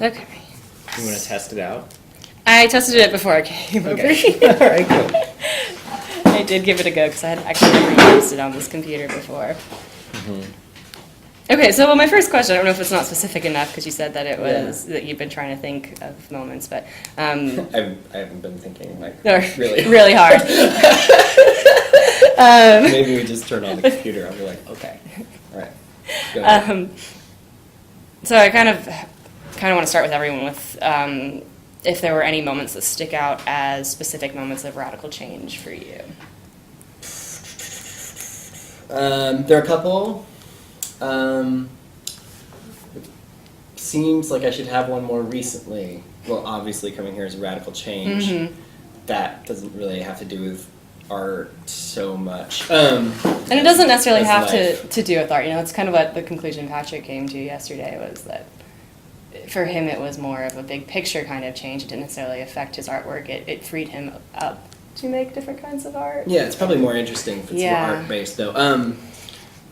Okay. You want to test it out? I tested it before I came over here. All right, cool. I did give it a go because I had actually never used it on this computer before. Okay, so my first question, I don't know if it's not specific enough because you said that it was that you've been trying to think of moments, but I haven't been thinking like or really really hard. Maybe we just turn on the computer. I'll be like, okay, all right. Go ahead. So I kind of want to start with everyone with if there were any moments that stick out as specific moments of radical change for you. There are a couple. It seems like I should have one more recently. Well, obviously coming here is a radical change. Mm-hmm. That doesn't really have to do with art so much. And it doesn't necessarily have life. to do with art. You know, it's kind of what the conclusion Patrick came to yesterday was that for him it was more of a big picture kind of change. It didn't necessarily affect his artwork. It freed him up to make different kinds of art. Yeah, it's probably more interesting if it's more art-based, though.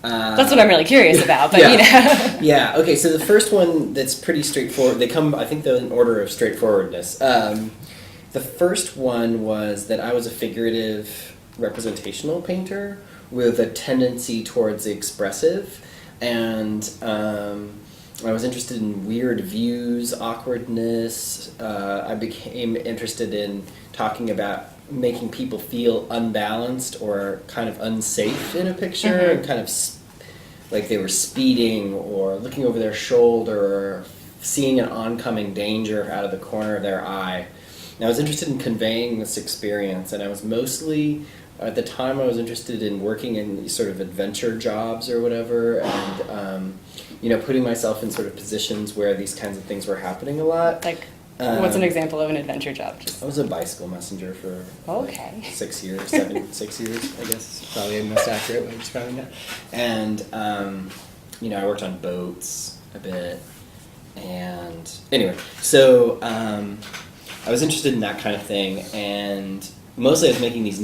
That's what I'm really curious about, but yeah. you know. Yeah, okay, so the first one that's pretty straightforward, they come, I think they're in order of straightforwardness. The first one was that I was a figurative representational painter with a tendency towards the expressive, and I was interested in weird views, awkwardness. I became interested in talking about making people feel unbalanced or kind of unsafe in a picture, and kind of like they were speeding or looking over their shoulder or seeing an oncoming danger out of the corner of their eye. And I was interested in conveying this experience, and I was mostly, at the time I was interested in working in sort of adventure jobs or whatever, and you know, putting myself in sort of positions where these kinds of things were happening a lot. Like, what's an example of an adventure job? I was a bicycle messenger for okay. like 6 years, 6 years, I guess is probably the most accurate way of describing that. And, you know, I worked on boats a bit. And anyway, so I was interested in that kind of thing. And mostly I was making these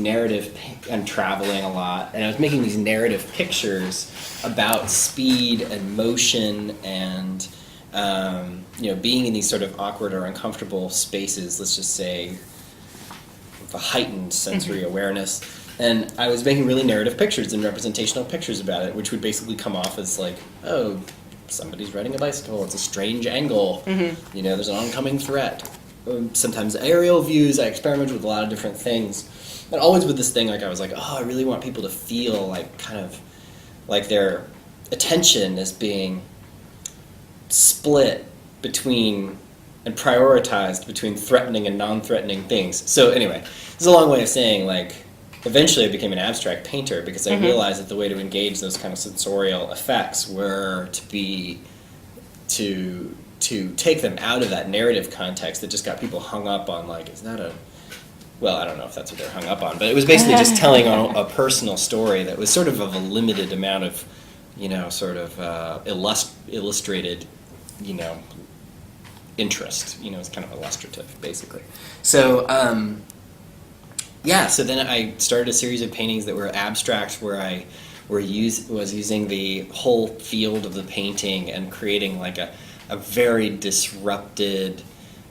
I'm traveling a lot, and I was making these narrative pictures about speed and motion and you know, being in these sort of awkward or uncomfortable spaces, let's just say, with a heightened sensory awareness. And I was making really narrative pictures and representational pictures about it, which would basically come off as like, oh, somebody's riding a bicycle, it's a strange angle, you know, there's an oncoming threat. Sometimes aerial views, I experimented with a lot of different things. And always with this thing, like I was like, oh, I really want people to feel like kind of like their attention is being split between and prioritized between threatening and non-threatening things. So anyway, this is a long way of saying, like, eventually I became an abstract painter because I realized that the way to engage those kind of sensorial effects were to take them out of that narrative context that just got people hung up on, like, is that a... Well, I don't know if that's what they're hung up on, but it was basically just telling a personal story that was sort of a limited amount of, you know, sort of illustrated, you know, interest. You know, it's kind of illustrative, basically. So, yeah, so then I started a series of paintings that were abstract where I was using the whole field of the painting and creating like a very disrupted,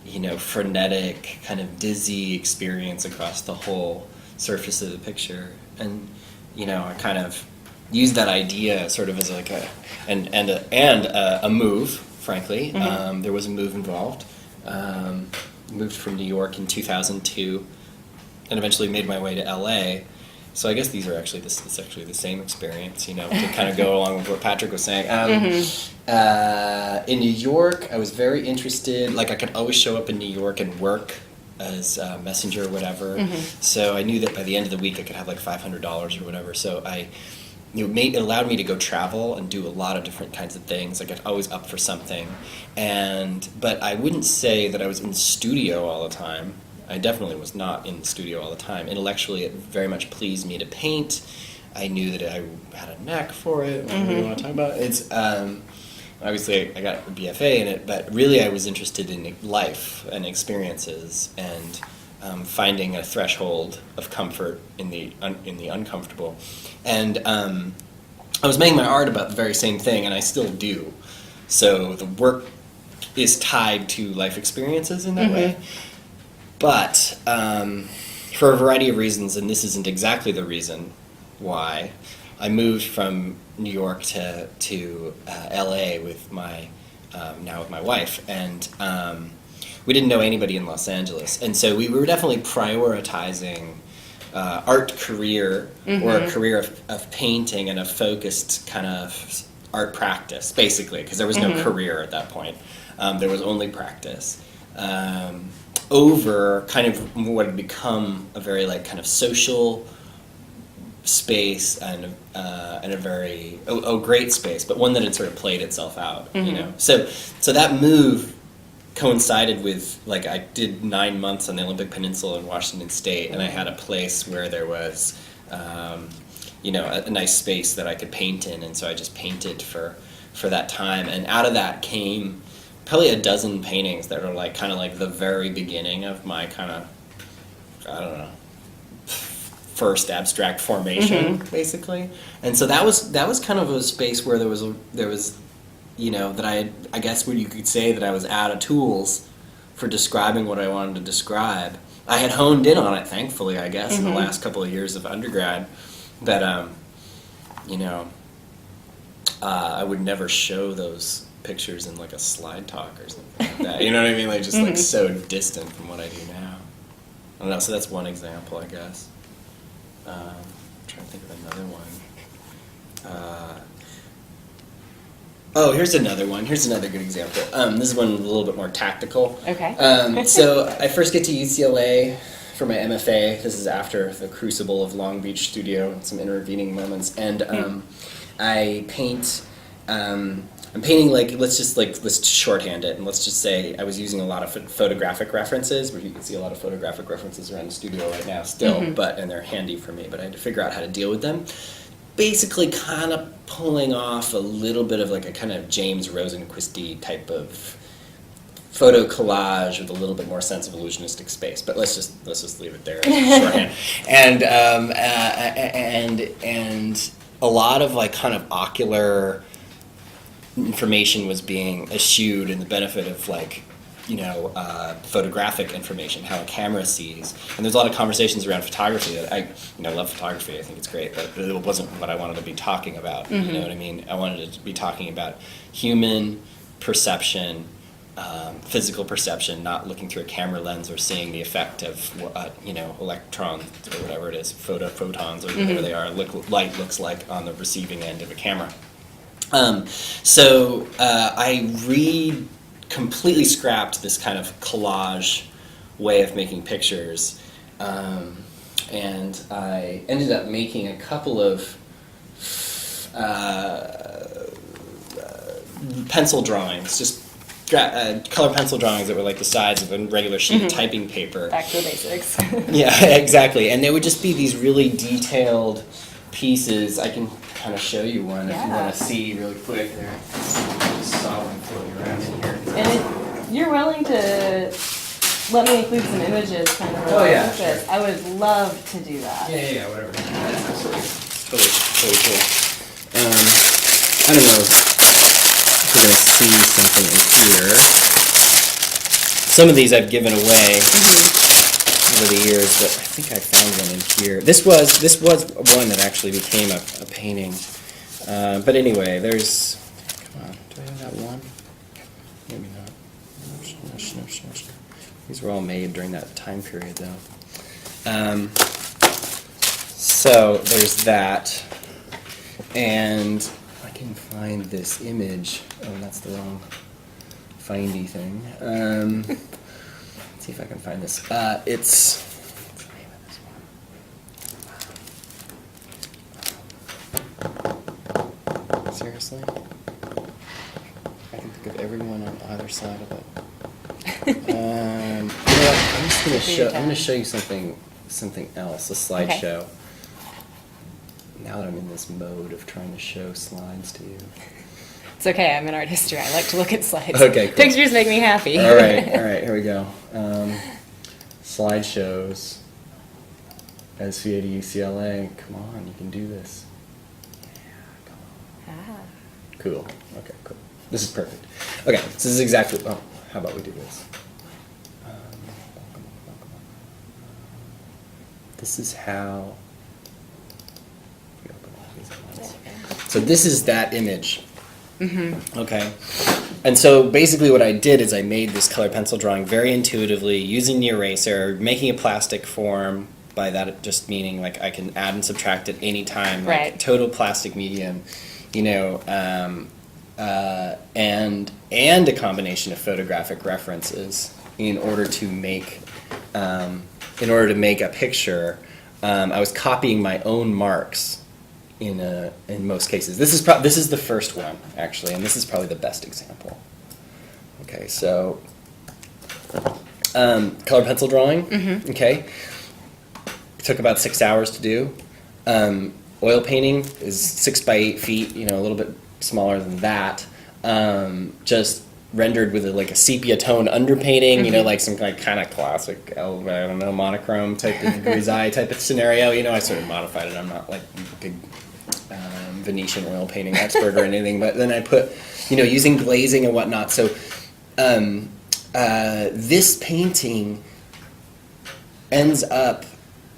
you know, frenetic, kind of dizzy experience across the whole surface of the picture. And, you know, I kind of used that idea sort of as like a move, frankly. There was a move involved. Moved from New York in 2002 and eventually made my way to LA. So I guess these are actually it's actually the same experience, you know, to kind of go along with what Patrick was saying. In New York, I was very interested, like I could always show up in New York and work as a messenger or whatever. So I knew that by the end of the week I could have like $500 or whatever. So it allowed me to go travel and do a lot of different kinds of things. Like I was always up for something. But I wouldn't say that I was in the studio all the time. I definitely was not in the studio all the time. Intellectually, it very much pleased me to paint. I knew that I had a knack for it. What do you want to talk about? It's obviously I got a BFA in it, but really I was interested in life and experiences and finding a threshold of comfort in the uncomfortable. And I was making my art about the very same thing, and I still do. So the work is tied to life experiences in that way. But for a variety of reasons, and this isn't exactly the reason why, I moved from New York to LA with my now with my wife, and we didn't know anybody in Los Angeles, and so we were definitely prioritizing art career or a career of painting and a focused kind of art practice, basically, because there was no career at that point. There was only practice. Over kind of what had become a very like kind of social space and a very great space, but one that had sort of played itself out, you know. So that move coincided with, like, I did 9 months on the Olympic Peninsula in Washington State, and I had a place where there was, you know, a nice space that I could paint in, and so I just painted for that time, and out of that came probably a dozen paintings that are like kind of like the very beginning of my kind of, I don't know, first abstract formation, basically. And so that was kind of a space where there was you know, that I guess what you could say that I was out of tools for describing what I wanted to describe. I had honed in on it, thankfully, I guess, in the last couple of years of undergrad, but you know, I would never show those pictures in like a slide talk or something like that. You know what I mean? Like just like so distant from what I do now. I don't know. So that's one example, I guess. I'm trying to think of another one. Oh, here's another one. Here's another good example. This is one a little bit more tactical. Okay. So I first get to UCLA for my MFA. This is after the crucible of Long Beach studio, some intervening moments, and I paint. I'm painting like let's shorthand it, and let's just say I was using a lot of photographic references, where you can see a lot of photographic references around the studio right now still, and they're handy for me. But I had to figure out how to deal with them. Basically, kind of pulling off a little bit of like a kind of James Rosenquist-y type of photo collage with a little bit more sense of illusionistic space. But let's just leave it there as shorthand. And a lot of like kind of ocular information was being eschewed in the benefit of like, you know, photographic information, how a camera sees. And there's a lot of conversations around photography that I love photography. I think it's great, but it wasn't what I wanted to be talking about. You know what I mean? I wanted to be talking about human perception, physical perception, not looking through a camera lens or seeing the effect of, you know, electrons or whatever it is, photons or whatever they are, light looks like on the receiving end of a camera. So I completely scrapped this kind of collage way of making pictures, and I ended up making a couple of pencil drawings, just color pencil drawings that were like the size of a regular sheet of typing paper. Back to the basics. Yeah, exactly. And they would just be these really detailed pieces. I can kind of show you one if you want to see really quick there. Just saw one floating around in here. And you're willing to let me include some images kind of yeah, with this. I would love to do that. Yeah, whatever. That's absolutely totally cool. I don't know if you're going to see something in here. Some of these I've given away over the years, but I think I found one in here. This was one that actually became a painting. But anyway, there's... Come on, do I have that one? Maybe not. No. These were all made during that time period, though. So there's that. And I can find this image. Oh, that's the wrong findy thing. Let's see if I can find this. What's the name of this one? Seriously? I can think of everyone on either side of it. You know what? I'm gonna show you something else, a slideshow. Okay. Now that I'm in this mode of trying to show slides to you. It's okay, I'm an art history. I like to look at slides. Okay, cool. Pictures make me happy. All right, here we go. Slideshows. SVA to UCLA. Come on, you can do this. Yeah, come on. Cool. Okay, cool. This is perfect. Okay, so this is exactly, oh, how about we do this? This is how, so this is that image. Okay. And so basically what I did is I made this color pencil drawing very intuitively using the eraser, making a plastic form. By that just meaning like I can add and subtract at any time, like Right. total plastic medium, you know, and a combination of photographic references in order to make a picture. I was copying my own marks in most cases. This is the first one actually, and this is probably the best example. Okay, so color pencil drawing. Okay, it took about 6 hours to do. Oil painting is 6 by 8 feet. You know, a little bit smaller than that. Just rendered with like a sepia tone underpainting. You know, like some like kind of classic, I don't know, monochrome type of grisaille type of scenario. You know, I sort of modified it. I'm not like a big Venetian oil painting expert or anything, but then I put, you know, using glazing and whatnot. So this painting ends up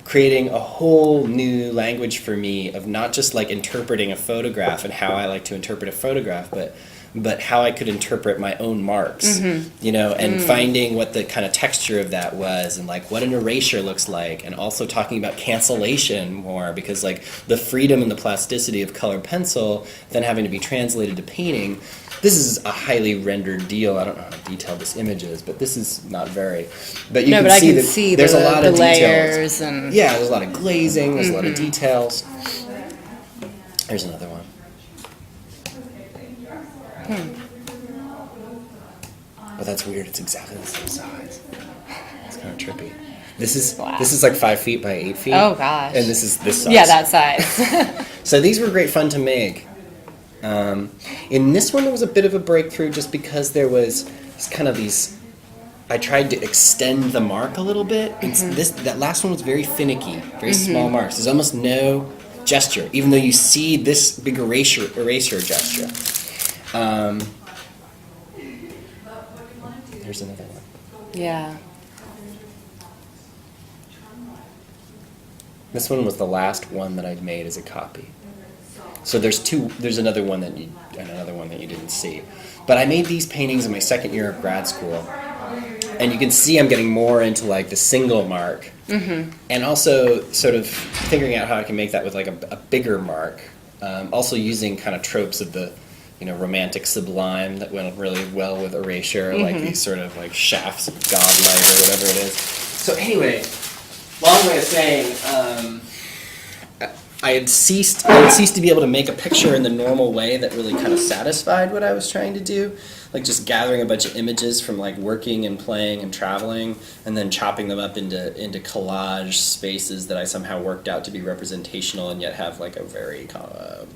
creating a whole new language for me of not just like interpreting a photograph and how I like to interpret a photograph, but how I could interpret my own marks, you know, and finding what the kind of texture of that was and like what an erasure looks like, and also talking about cancellation more, because like the freedom and the plasticity of colored pencil then having to be translated to painting. This is a highly rendered deal. I don't know how detailed this image is, but this is not very. But you I can that see there's a lot of layers details. and Yeah, there's a lot of glazing. There's a lot of details. Here's another one. Oh, that's weird. It's exactly the same size. It's kind of trippy. This is like 5 feet by 8 feet. Oh gosh. And this is this size. Yeah, that size. So these were great fun to make. In this one, there was a bit of a breakthrough just because there was kind of these. I tried to extend the mark a little bit. That last one was very finicky, very small marks. There's almost no gesture, even though you see this big erasure gesture. Here's another one. Yeah. This one was the last one that I'd made as a copy. So there's another one that you didn't see. But I made these paintings in my second year of grad school. And you can see I'm getting more into like the single mark. And also sort of figuring out how I can make that with like a bigger mark. Also using kind of tropes of the, you know, romantic sublime that went really well with erasure, like these sort of like shafts of godlight or whatever it is. So anyway, long way of saying, I had ceased to be able to make a picture in the normal way that really kind of satisfied what I was trying to do, like just gathering a bunch of images from like working and playing and traveling, and then chopping them up into collage spaces that I somehow worked out to be representational and yet have like a very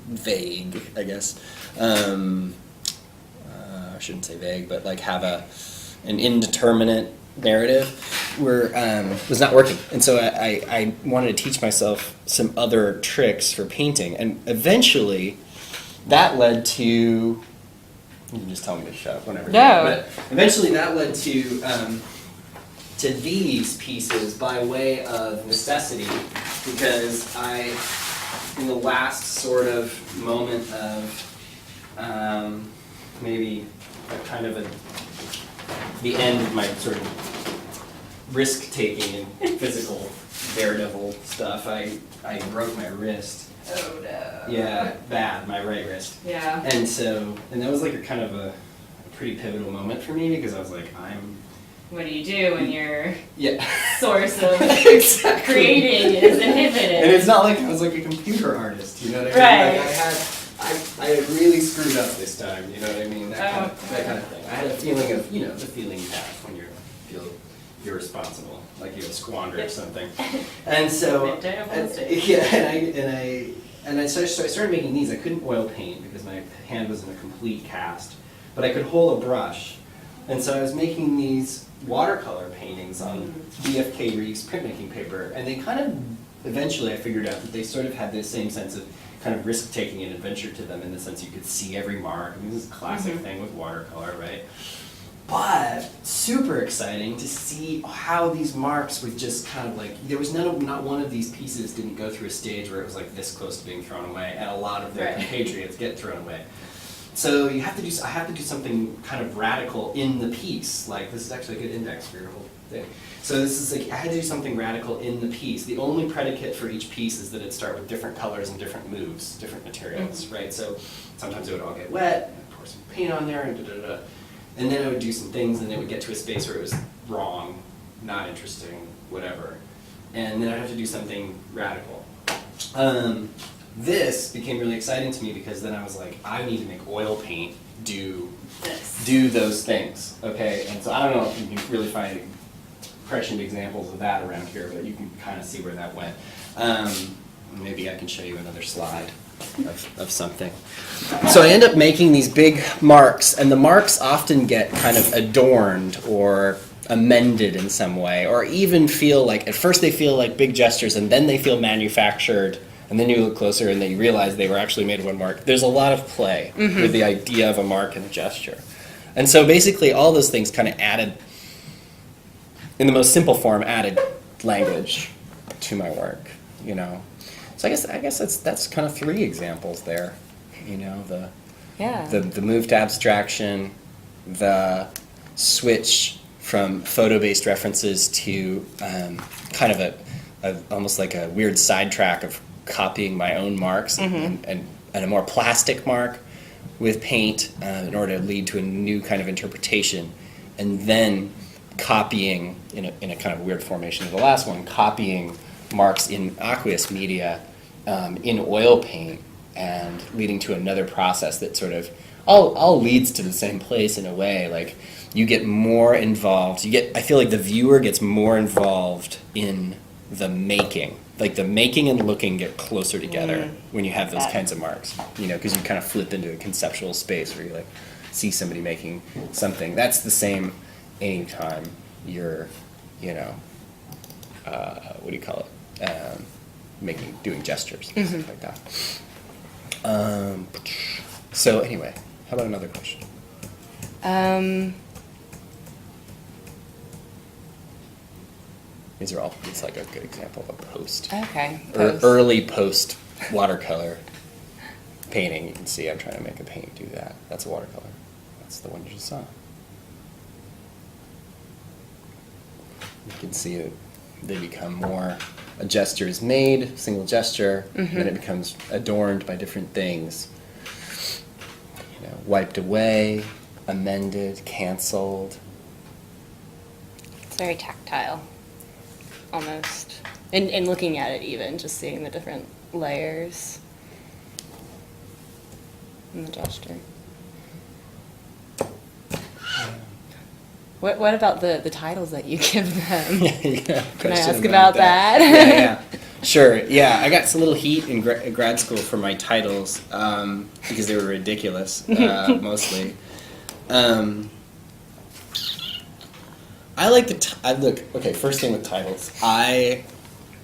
vague, I guess. I shouldn't say vague, but like have an indeterminate narrative was not working. And so I wanted to teach myself some other tricks for painting. And eventually that led to, you can just tell me to shut up whenever. No. But eventually that led to these pieces by way of necessity, because in the last sort of moment of maybe a kind of the end of my sort of risk-taking and physical daredevil stuff, I broke my wrist. Oh no. Yeah, bad, my right wrist. Yeah. And that was like a kind of a pretty pivotal moment for me, because I was like, What do you do when your yeah. source of Exactly. creating is inhibited? And it's not like I was like a computer artist, you know what I mean? Right. Like I had really screwed up this time, you know what I mean? That kind of thing. I had a feeling of, you know, the feeling you have when you feel irresponsible, like you have squandered something. And so, and I started making these. I couldn't oil paint because my hand was in a complete cast, but I could hold a brush. And so I was making these watercolor paintings on BFK Reeves printmaking paper, and they kind of, eventually I figured out that they sort of had this same sense of kind of risk-taking and adventure to them in the sense you could see every mark. I mean, this is a classic thing with watercolor, right? But super exciting to see how these marks would just kind of like, there was not one of these pieces didn't go through a stage where it was like this close to being thrown away, and a lot of their compatriots get thrown away. So I have to do something kind of radical in the piece. Like, this is actually a good index for your whole thing. So this is like, I had to do something radical in the piece. The only predicate for each piece is that it start with different colors and different moves, different materials, right? So sometimes it would all get wet, and pour some paint on there, and da-da-da. And then I would do some things, and it would get to a space where it was wrong, not interesting, whatever. And then I'd have to do something radical. This became really exciting to me because then I was like, I need to make oil paint do those things, okay? And so I don't know if you can really find prescient examples of that around here, but you can kind of see where that went. Maybe I can show you another slide of something. So I end up making these big marks, and the marks often get kind of adorned or amended in some way, or even feel like, at first they feel like big gestures, and then they feel manufactured, and then you look closer and then you realize they were actually made of one mark. There's a lot of play with the idea of a mark and a gesture. And so basically all those things kind of added, in the most simple form, added language to my work, you know. So I guess that's kind of 3 examples there, you know, the move to abstraction, the switch from photo-based references to kind of a almost like a weird sidetrack of copying my own marks and a more plastic mark with paint in order to lead to a new kind of interpretation, and then copying in a kind of weird formation of the last one, copying marks in aqueous media in oil paint and leading to another process that sort of all leads to the same place in a way. Like, you get more involved. I feel like the viewer gets more involved in the making. Like, the making and looking get closer together when you have those kinds of marks, you know, because you kind of flip into a conceptual space where you like see somebody making something. That's the same anytime you're, you know, what do you call it? Doing gestures and stuff like that. So anyway, how about another question? These are all, it's like a good example of a post. Okay. Early post watercolor painting. You can see I'm trying to make a paint do that. That's a watercolor. That's the one you just saw. You can see it. They become more, a gesture is made, single gesture, then it becomes adorned by different things. You know, wiped away, amended, canceled. It's very tactile, almost. And looking at it even, just seeing the different layers in the gesture. What about the titles that you give them? Can I ask about that? Yeah. Sure. Yeah, I got a little heat in grad school for my titles because they were ridiculous, mostly. I like look. Okay, first thing with titles, I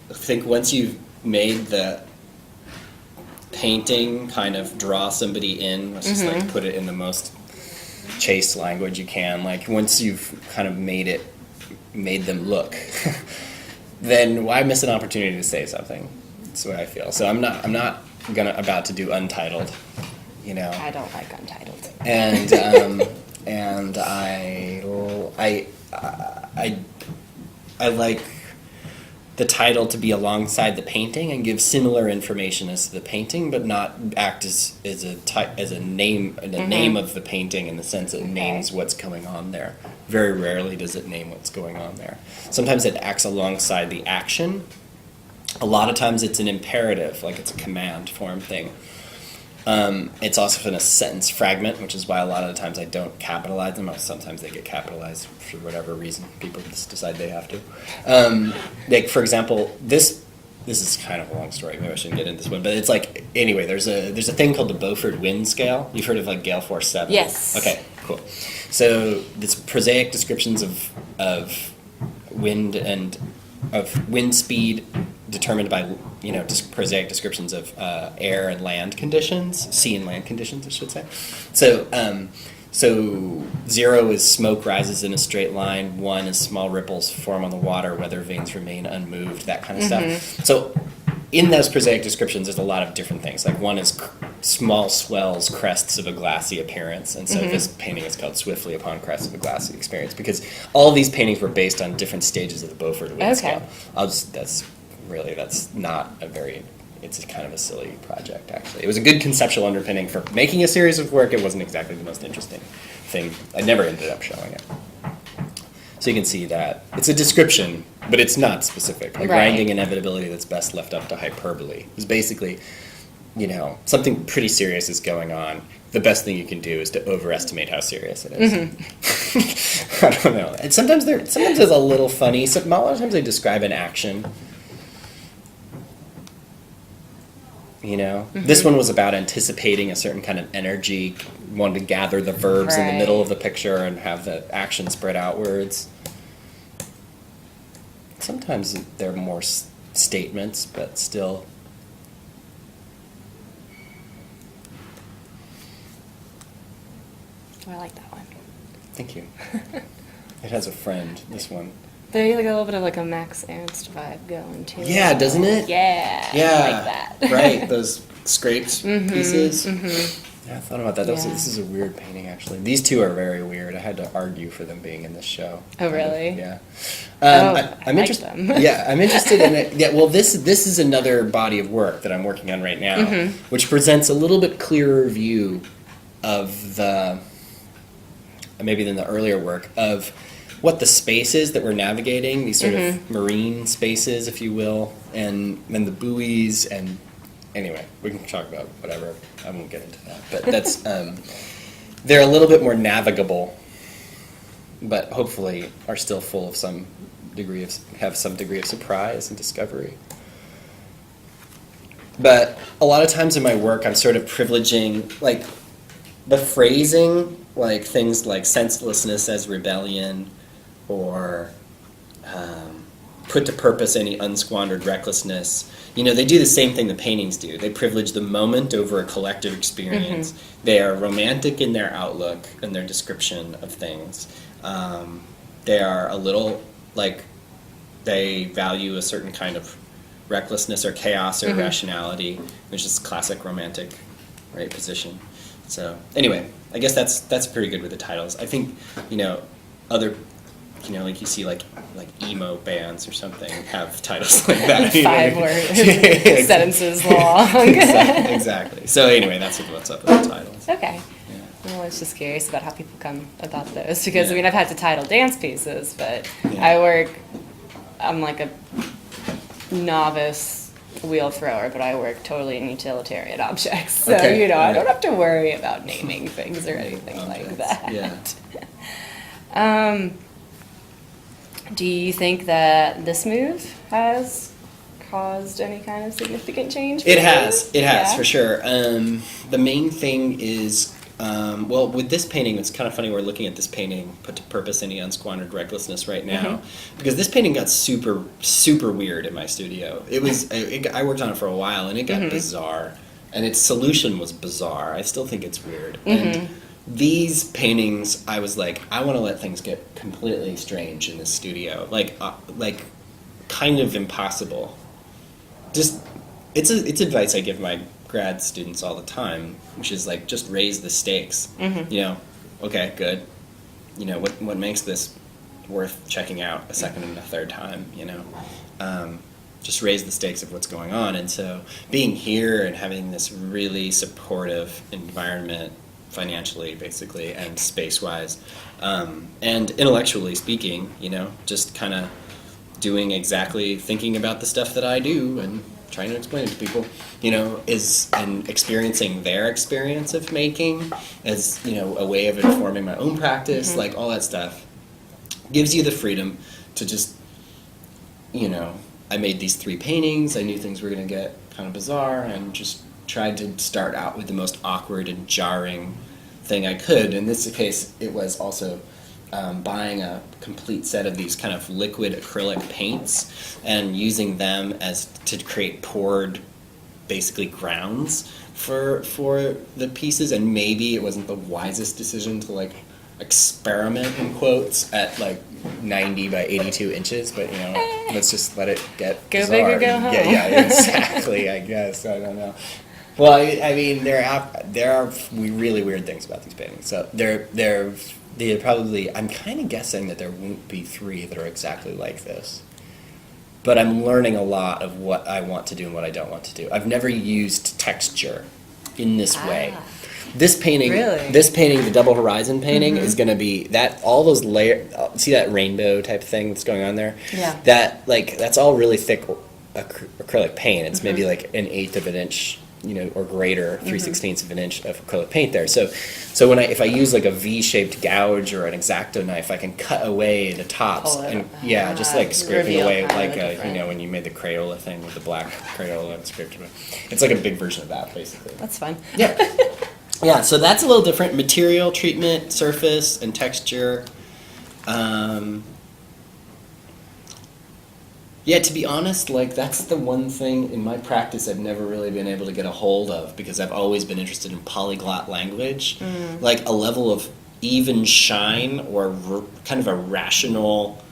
think once you've made the painting kind of draw somebody in, let's just like put it in the most chaste language you can, like once you've kind of made them look, then why miss an opportunity to say something? That's the way I feel. So I'm not about to do Untitled, you know. I don't like Untitled. And I like the title to be alongside the painting and give similar information as the painting, but not act as a name of the painting in the sense it names what's going on there. Very rarely does it name what's going on there. Sometimes it acts alongside the action. A lot of times it's an imperative, like it's a command form thing. It's also in a sentence fragment, which is why a lot of the times I don't capitalize them. Sometimes they get capitalized for whatever reason. People just decide they have to. Like, for example, this is kind of a long story. Maybe I shouldn't get into this one. But it's like, anyway, there's a thing called the Beaufort wind scale. You've heard of like gale force 7? Yes. Okay, cool. So it's prosaic descriptions of wind and of wind speed determined by, just prosaic descriptions of air and land conditions, sea and land conditions, I should say. So 0 is smoke rises in a straight line. 1 is small ripples form on the water, weather vanes remain unmoved, that kind of stuff. So in those prosaic descriptions, there's a lot of different things. Like 1 is small swells, crests of a glassy appearance, and so this painting is called Swiftly Upon Crests of a Glassy Experience, because all these paintings were based on different stages of the Beaufort wind scale. That's not a very, it's kind of a silly project, actually. It was a good conceptual underpinning for making a series of work. It wasn't exactly the most interesting thing. I never ended up showing it. So you can see that it's a description, but it's not specific. A grinding inevitability that's best left up to hyperbole. It's basically, something pretty serious is going on. The best thing you can do is to overestimate how serious it is. I don't know. And sometimes it's a little funny. A lot of times they describe an action. This one was about anticipating a certain kind of energy, wanting to gather the verbs in the middle of the picture and have the action spread outwards. Sometimes they're more statements, but still. Oh, I like that one. Thank you. It has a friend, this one. They got a little bit of like a Max Ernst vibe going too. Yeah, doesn't it? Yeah. Yeah. I like that. Right, those scraped pieces. Yeah, I thought about that. This is a weird painting, actually. These two are very weird. I had to argue for them being in this show. Oh, really? Yeah. I'm interested. Yeah, I'm interested in it. Yeah, well, this is another body of work that I'm working on right now, which presents a little bit clearer view of maybe than the earlier work, of what the space is that we're navigating, these sort of marine spaces, if you will, and then the buoys, and anyway, we can talk about whatever. I won't get into that. But that's, they're a little bit more navigable, but hopefully are still full of have some degree of surprise and discovery. But a lot of times in my work, I'm sort of privileging, like, the phrasing, like things like senselessness as rebellion, or put to purpose any unsquandered recklessness. They do the same thing the paintings do. They privilege the moment over a collective experience. They are romantic in their outlook and their description of things. They are a little, like, they value a certain kind of recklessness or chaos or irrationality, which is classic romantic, position. So anyway, I guess that's pretty good with the titles. I think, other, like you see like emo bands or something have titles like that. 5 words, sentences long. Exactly. So anyway, that's what's up with the titles. Okay. Yeah. Well, I was just curious about how people come about those, because I've had to title dance pieces, but I'm like a novice wheel thrower, but I work totally in utilitarian objects, so I don't have to worry about naming things or anything like that. Yeah. Do you think that this move has caused any kind of significant change? It has, for sure. The main thing is, with this painting, it's kind of funny we're looking at this painting, Put to Purpose Any Unsquandered Recklessness, right now, because this painting got super, super weird in my studio. I worked on it for a while, and it got bizarre, and its solution was bizarre. I still think it's weird. And these paintings, I was like, I want to let things get completely strange in this studio, like kind of impossible. Just, it's advice I give my grad students all the time, which is like, just raise the stakes. Okay, good. What makes this worth checking out a second and a third time? Just raise the stakes of what's going on. And so being here and having this really supportive environment, financially, basically, and space-wise, and intellectually speaking, just kind of thinking about the stuff that I do and trying to explain it to people, and experiencing their experience of making as, a way of informing my own practice, like all that stuff, gives you the freedom to just, I made these 3 paintings, I knew things were going to get kind of bizarre, and just tried to start out with the most awkward and jarring thing I could. In this case, it was also buying a complete set of these kind of liquid acrylic paints and using them as to create poured, basically grounds for the pieces. And maybe it wasn't the wisest decision to like experiment in quotes at like 90 by 82 inches, but you know, let's just let it get Go bizarre. big or go home. Yeah, exactly. I guess I don't know. Well, I mean, there are really weird things about these paintings. So they're probably. I'm kind of guessing that there won't be 3 that are exactly like this. But I'm learning a lot of what I want to do and what I don't want to do. I've never used texture in this way. This painting, Really? the Double Horizon painting, is going to be that all those layers. See that rainbow type thing that's going on there? Yeah. That's all really thick acrylic paint. It's maybe like an 1/8 of an inch, or greater, 3/16 of an inch of acrylic paint there. So if I use like a V-shaped gouge or an X-Acto knife, I can cut away the tops and just like scraping reveal away kind of like the different- when you made the Crayola thing with the black Crayola and scraped away. It's like a big version of that, basically. That's fun. Yeah. Yeah, so that's a little different. Material treatment, surface, and texture. Yeah, to be honest, like that's the one thing in my practice I've never really been able to get a hold of because I've always been interested in polyglot language. Like a level of even shine or kind of a rational,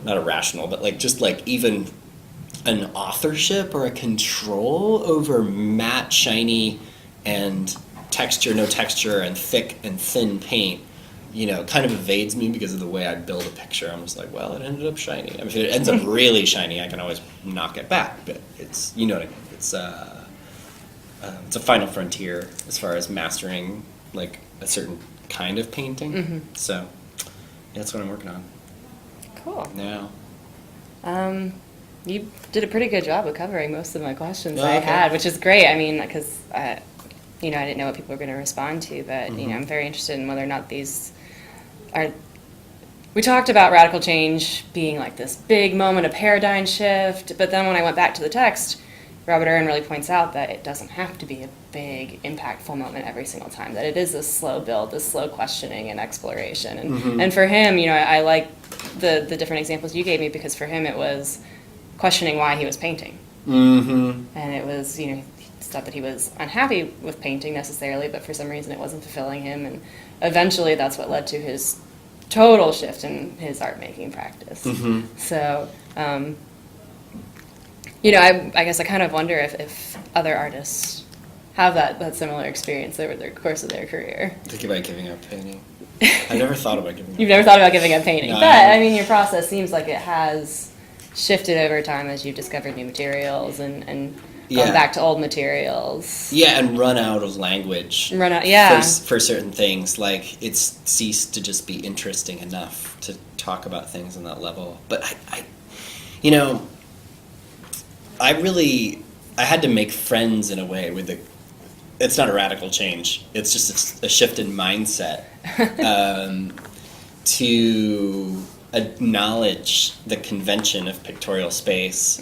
not irrational, but like just like even an authorship or a control over matte, shiny, and no texture, and thick and thin paint, kind of evades me because of the way I build a picture. I'm just like, well, it ended up shiny. I mean, if it ends up really shiny, I can always knock it back. But it's, what I mean. It's a final frontier as far as mastering like a certain kind of painting. So yeah, that's what I'm working on Cool. now. You did a pretty good job of covering most of my questions Oh, I okay. had, which is great. I mean, because I didn't know what people were going to respond to, but I'm very interested in whether or not these are. We talked about radical change being like this big moment, a paradigm shift, but then when I went back to the text, Robert Aaron really points out that it doesn't have to be a big, impactful moment every single time. That it is a slow build, a slow questioning and exploration. And for him, I like the different examples you gave me because for him it was questioning why he was painting. And it was, it's not that he was unhappy with painting necessarily, but for some reason it wasn't fulfilling him. And eventually that's what led to his total shift in his art making practice. So, I guess I kind of wonder if other artists have that similar experience over the course of their career. Think about giving up painting. I never thought about giving up. You've never thought about giving up painting, No. but I mean, your process seems like it has shifted over time as you've discovered new materials and Yeah. gone back to old materials. Yeah, and run out of language. Run out, yeah. For certain things, like it's ceased to just be interesting enough to talk about things on that level. But I had to make friends in a way with the. It's not a radical change. It's just a shift in mindset to acknowledge the convention of pictorial space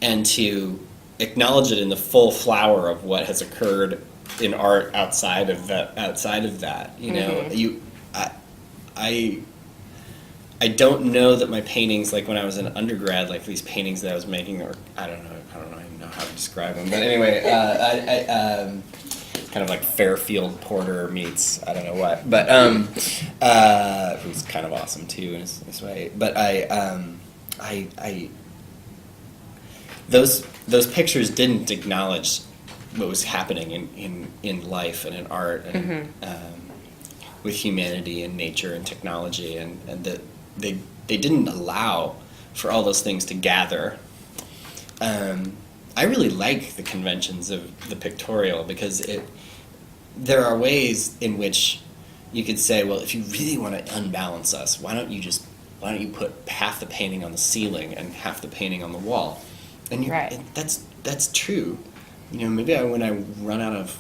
and to acknowledge it in the full flower of what has occurred in art outside of that. I don't know that my paintings, like when I was an undergrad, like these paintings that I was making, or I don't even know how to describe them. But anyway, it's kind of like Fairfield Porter meets I don't know what, but who's kind of awesome too in his way. But those pictures didn't acknowledge what was happening in life and in art and with humanity and nature and technology, and that they didn't allow for all those things to gather. I really like the conventions of the pictorial because there are ways in which you could say, well, if you really want to unbalance us, why don't you put half the painting on the ceiling and half the painting on the wall? And Right. that's true. Maybe when I run out of,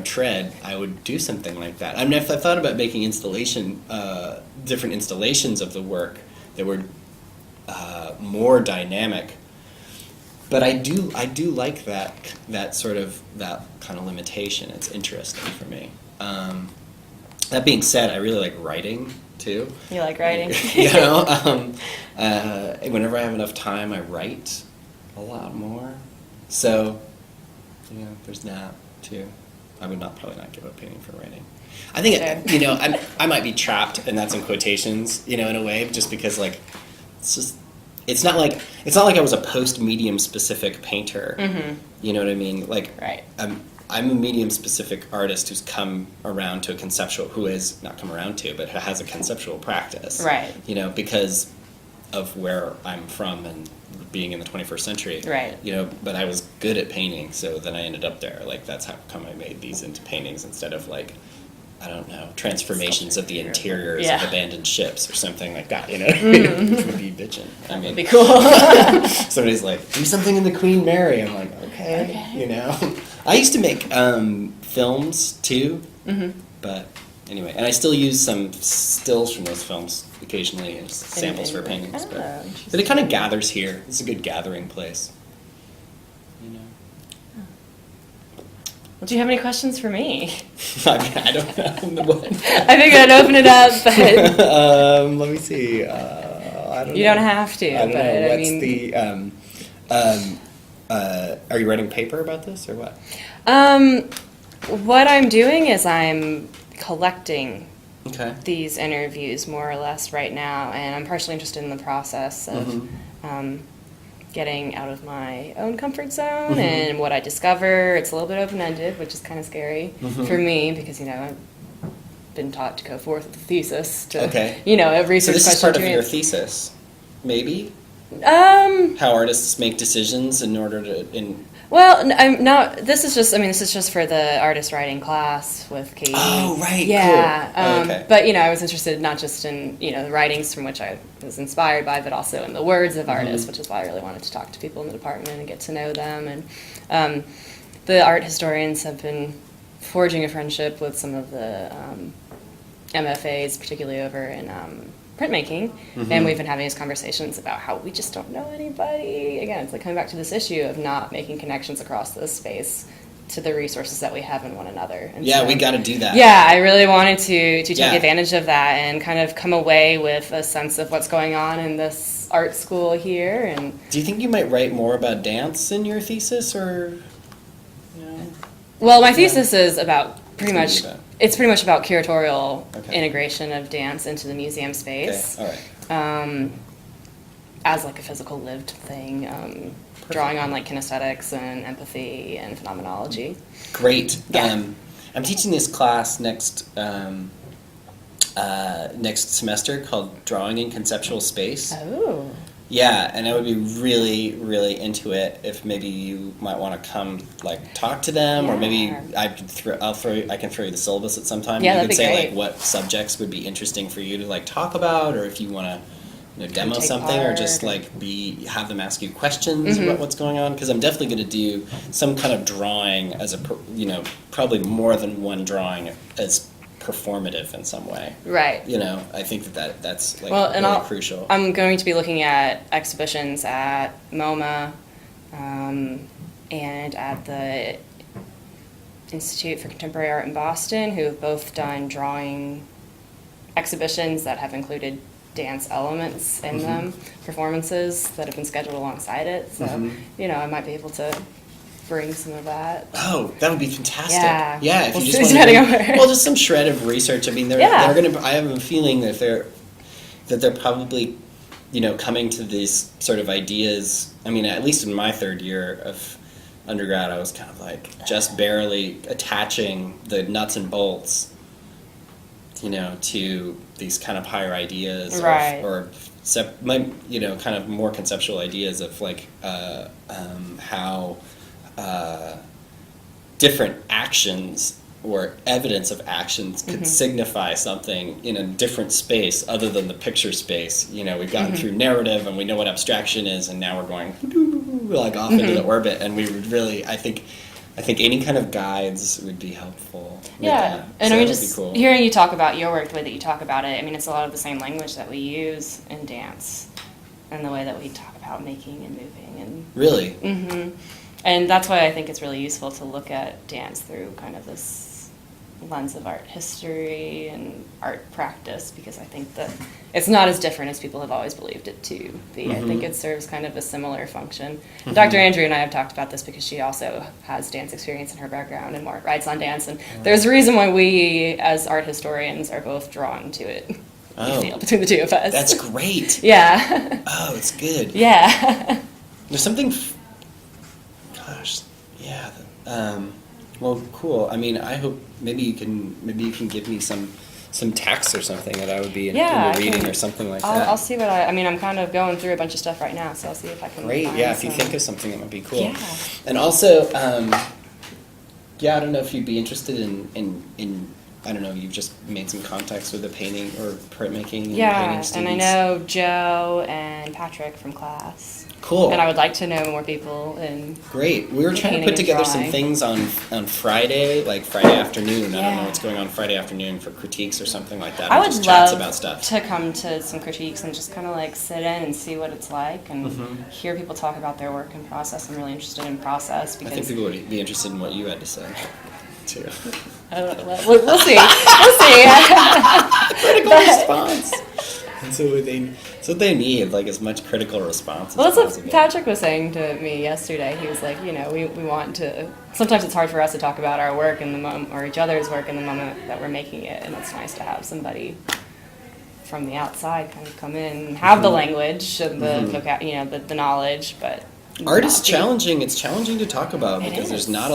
tread, I would do something like that. I mean, if I thought about making different installations of the work that were more dynamic, but I do like that sort of that kind of limitation. It's interesting for me. That being said, I really like writing too. You like writing? You know, whenever I have enough time, I write a lot more. So, you know, there's that too. I would probably not give up painting for writing. I think, Sure. you know, I might be trapped, and that's in quotations, you know, in a way, just because, like, it's not like I was a post-medium specific painter. Mm-hmm. You know what I mean? Like, Right. I'm a medium specific artist who's come around to a conceptual, who has not come around to, but who has a conceptual practice. Right. You know, because of where I'm from and being in the 21st century. Right. You know, but I was good at painting, so then I ended up there. Like, that's how come I made these into paintings instead of, like, I don't know, transformations of the interiors of abandoned ships or something like that, you know? Which would be bitchin'. I mean, That'd be cool. somebody's like, do something in the Queen Mary. I'm like, okay. You know? I used to make films too, but anyway, and I still use some stills from those films occasionally as samples for paintings. But it kind of gathers here. It's a good gathering place. You know? Well, do you have any questions for me? I mean, I don't know. What? I think I'd open it up, but let me see. I don't know. you don't have to. I don't but know. I mean, Are you writing paper about this or what? what I'm doing is I'm collecting Okay. these interviews more or less right now, and I'm partially interested in the process of getting out of my own comfort zone and what I discover. It's a little bit open-ended, which is kind of scary for me because, you know, I've been taught to go forth with a thesis to, you know, every So research this is question. part of your thesis, maybe? Um, How artists make decisions in order to... Well, I'm not. This is just for the artist writing class with Katie. Oh, right. Yeah. Cool. Okay. But you know, I was interested not just in the writings from which I was inspired by, but also in the words of artists, which is why I really wanted to talk to people in the department and get to know them. And the art historians have been forging a friendship with some of the MFAs, particularly over in printmaking, and we've been having these conversations about how we just don't know anybody. Again, it's like coming back to this issue of not making connections across this space to the resources that we have in one another. And Yeah, so, we got to do that. Yeah, I really wanted to take advantage of that and kind of come away with a sense of what's going on in this art school here. And Do you think you might write more about dance in your thesis, or... You know? well, my thesis is about pretty much. about- It's pretty much about curatorial Okay. integration of dance into the museum space. Okay, all right. As like a physical lived thing, drawing on like kinesthetics and empathy and phenomenology. Great. Yeah. I'm teaching this class next semester called Drawing in Conceptual Space. Oh. Yeah, and I would be really, really into it if maybe you might want to come, like, talk to them, or maybe I can throw you the syllabus at some time. Yeah, You that'd could be say great. like what subjects would be interesting for you to like talk about, or if you want to demo take something, or part. just like have them ask you questions about what's going on. Because I'm definitely going to do some kind of drawing as probably more than one drawing as performative in some way. Right. I think that's like Well, and really crucial. I'm going to be looking at exhibitions at MoMA and at the Institute for Contemporary Art in Boston, who have both done drawing exhibitions that have included dance elements in them, performances that have been scheduled alongside it. So, I might be able to bring some of that. Oh, that would be fantastic. Yeah. Yeah, if We'll you see just depending want on to, where. well, just some shred of research. I mean, they're going to. I have a feeling that they're probably, coming to these sort of ideas. I mean, at least in my third year of undergrad, I was kind of like just barely attaching the nuts and bolts, to these kind of higher ideas, Right. kind of more conceptual ideas of like how different actions or evidence of actions could signify something in a different space other than the picture space. We've gotten through narrative and we know what abstraction is, and now we're going like off into the orbit, and we would really, I think any kind of guides would be helpful. Yeah, and so I mean, that would just be cool. hearing you talk about your work, the way that you talk about it, I mean, it's a lot of the same language that we use in dance, and the way that we talk about making and moving, and Really? and that's why I think it's really useful to look at dance through kind of this lens of art history and art practice, because I think that it's not as different as people have always believed it to be. I think it serves kind of a similar function. Dr. Andrew and I have talked about this because she also has dance experience in her background and more writes on dance, and there's a reason why we, as art historians, are both drawn to it. Oh, feel between the two of us. That's great. Yeah. Oh, it's good. Yeah. There's something. Gosh, yeah. Well, cool. I mean, I hope maybe you can give me some text or something that I would be into reading or something like that. I'll see what I mean, I'm kind of going through a bunch of stuff right now, so I'll see if I can Great. find Yeah, if you some. think of something that might be cool. Yeah. And also, yeah, I don't know if you'd be interested in I don't know, you've just made some contacts with the painting or printmaking and painting students. And I know Joe and Patrick from class. Cool. And I would like to know more people. Great. We were trying to painting put and together some drawing. things on Friday, like Friday afternoon. I don't know Yeah. what's going on Friday afternoon for critiques or something like that. I or would just chats about love stuff. to come to some critiques and just kind of like sit in and see what it's like and hear people talk about their work and process. I'm really interested in process I because think people would be interested in what you had to say, too. I don't know. We'll see. We'll see. Critical But- response. That's what they need, like as much critical response as Well, that's what possible. Patrick was saying to me yesterday. He was like, we want to. Sometimes it's hard for us to talk about our work in the moment, or each other's work in the moment that we're making it, and it's nice to have somebody from the outside kind of come in and have the language and the the knowledge, but Art not is be- challenging. It's challenging to talk about It because is. there's not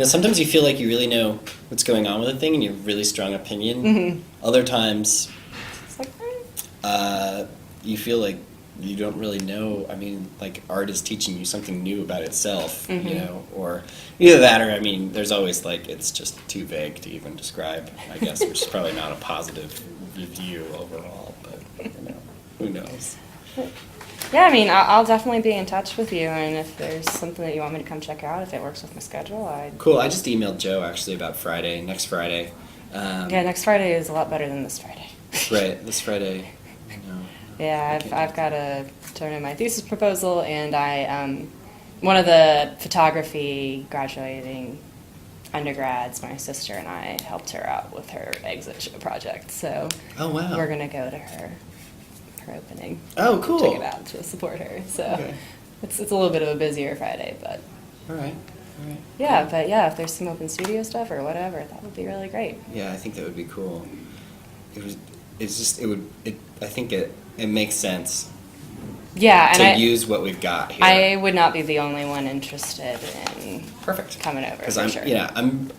sometimes you feel like you really know what's going on with a thing and you have a really strong opinion. Other times, It's like, you feel like you don't really know. I mean, like art is teaching you something new about itself, or either that or, I mean, there's always like, it's just too vague to even describe, I guess, which is probably not a positive view overall, but, who knows. Yeah, I mean, I'll definitely be in touch with you, and if there's something that you want me to come check out, if it works with my schedule, Cool, I just emailed Joe actually about next Friday. Yeah, next Friday is a lot better than this Friday. Right, this Friday, Yeah, I've got to turn in my thesis proposal, and one of the photography graduating undergrads, my sister and I helped her out with her exit show project, so Oh, wow. we're gonna go to her opening. Oh, cool. Check it out to support her. So Okay. it's a little bit of a busier Friday, but All right. yeah, but yeah, if there's some open studio stuff or whatever, that would be really great. Yeah, I think that would be cool. I think it makes sense Yeah, and to use what we've got here. I would not be the only one interested in Perfect. coming over Because for I'm, sure.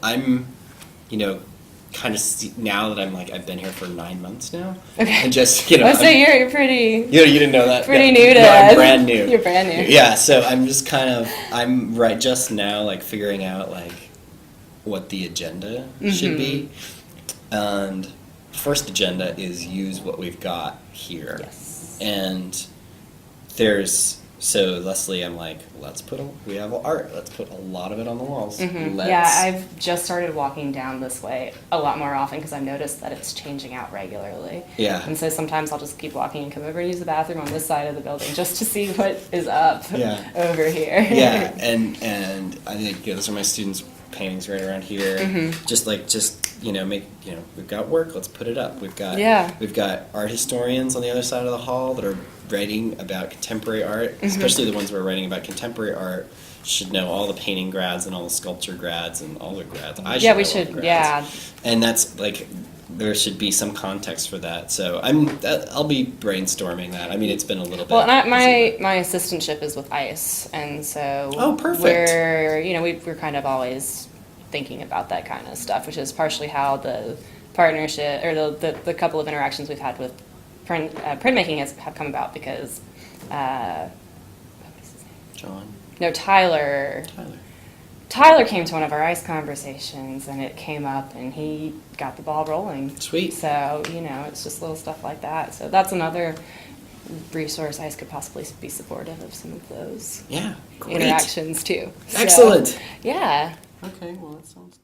I'm, kind of now that I'm like I've been here for 9 months now, Okay. and just Let's say you're pretty you didn't know that. pretty Yeah. new to No, I'm us. brand new. You're brand new. Yeah, so I'm right just now like figuring out like what the agenda should be, and first agenda is use what we've got here. Yes. And Leslie, I'm like, we have art, let's put a lot of it on the walls. Yeah, I've just started walking down this way a lot more often because I've noticed that it's changing out regularly. Yeah. And so sometimes I'll just keep walking and come over and use the bathroom on this side of the building just to see what is up over here. Yeah, and I think those are my students' paintings right around here. We've got work, let's put it up. We've got art historians on the other side of the hall that are writing about contemporary art, especially the ones who are writing about contemporary art should know all the painting grads and all the sculpture grads and all the grads. I should Yeah, know we all should, the grads. yeah. And that's like, there should be some context for that. So I'll be brainstorming that. I mean, it's been a little bit. Well, and busy, my assistantship is with ICE, and so Oh, perfect. we're kind of always thinking about that kind of stuff, which is partially how the partnership or the couple of interactions we've had with printmaking have come about because what is his name? John. No, Tyler came to one of our ICE conversations, and it came up, and he got the ball rolling. Sweet. So, it's just little stuff like that. So that's another resource ICE could possibly be supportive of some of those Yeah, great. interactions, too. So, Excellent. yeah. Okay, well, that sounds good.